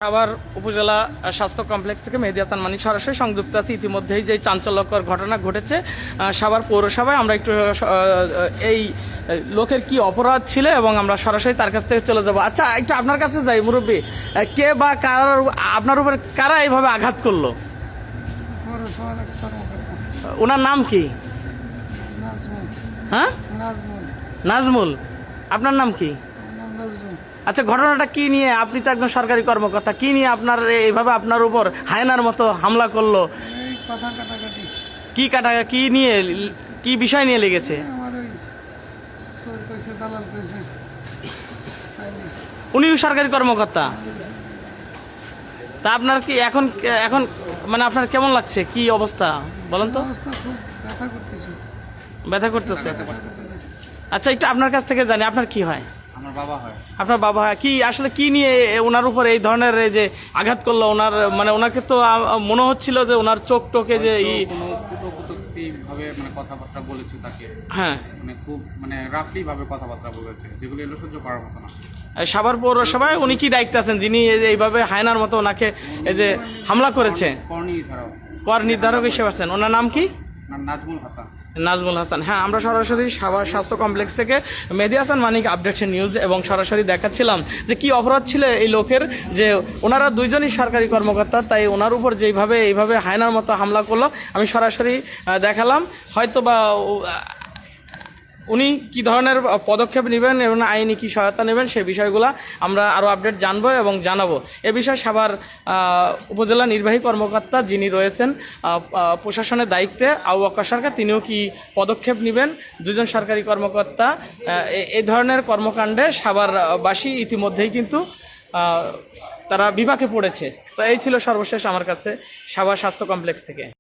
সাভার উপজেলা স্বাস্থ্য কমপ্লেক্স থেকে মেহেদী হাসান মানিক সরাসরি সংযুক্ত আছে। ইতিমধ্যেই যে চাঞ্চল্যকর ঘটনা ঘটেছে সাভার পৌরসভায়, আমরা একটু এই লোকের কি অপরাধ ছিল এবং আমরা সরাসরি তার কাছ থেকে চলে যাব। আচ্ছা, একটু আপনার কাছে যাই মুরব্বী, কে বা কার আপনার উপর কারা এইভাবে আঘাত করলো? ওনার নাম কি? হ্যাঁ, নাজমুল। আপনার নাম কি? আচ্ছা, ঘটনাটা কি নিয়ে? আপনি তো একজন সরকারি কর্মকর্তা, কি নিয়ে আপনার এইভাবে আপনার উপর হায়নার মতো হামলা করলো? কি নিয়ে, কি বিষয় নিয়ে লেগেছে? উনিও সরকারি কর্মকর্তা। তা আপনার কি এখন এখন মানে আপনার কেমন লাগছে? কি অবস্থা বলেন তো? ব্যথা করতেছে। আচ্ছা, একটু আপনার কাছ থেকে জানি, আপনার কি হয়? আমার বাবা হয়। আপনার বাবা হয়। কি আসলে কি নিয়ে ওনার উপর এই ধরনের যে আঘাত করলো? ওনার মানে ওনাকে তো মনে হচ্ছিল যে ওনার চোখ টোকে যে ভাবে মানে কথাবার্তা বলেছে তাকে। হ্যাঁ, মানে খুব মানে রাফলি ভাবে কথাবার্তা বলেছে, যেগুলো এলো সহ্য করার মতো না। সাভার পৌরসভায় উনি কি দায়িত্বে আছেন যিনি এইভাবে হায়নার মতো ওনাকে এই যে হামলা করেছে? কর নির্ধারক হিসেবে আছেন। ওনার নাম কি? নাজমুল হাসান। নাজমুল হাসান। হ্যাঁ, আমরা সরাসরি সাভার স্বাস্থ্য কমপ্লেক্স থেকে মেহেদী হাসান মানিক আপডেটস নিউজ এবং সরাসরি দেখাচ্ছিলাম যে কি অপরাধ ছিল এই লোকের, যে ওনারা দুইজনই সরকারি কর্মকর্তা, তাই ওনার উপর যেইভাবে এইভাবে হায়নার মতো হামলা করলো আমি সরাসরি দেখালাম। হয়তো বা উনি কি ধরনের পদক্ষেপ নেবেন এবং আইনি কি সহায়তা নেবেন সেই বিষয়গুলো আমরা আরও আপডেট জানবো এবং জানাবো। এ বিষয়ে সাভার উপজেলা নির্বাহী কর্মকর্তা যিনি রয়েছেন প্রশাসনের দায়িত্বে, আবু বকর সরকার, তিনিও কি পদক্ষেপ নেবেন। দুজন সরকারি কর্মকর্তা এই ধরনের কর্মকাণ্ডে সাভারবাসী ইতিমধ্যেই কিন্তু তারা বিপাকে পড়েছে। তো এই ছিল সর্বশেষ আমার কাছে সাভার স্বাস্থ্য কমপ্লেক্স থেকে।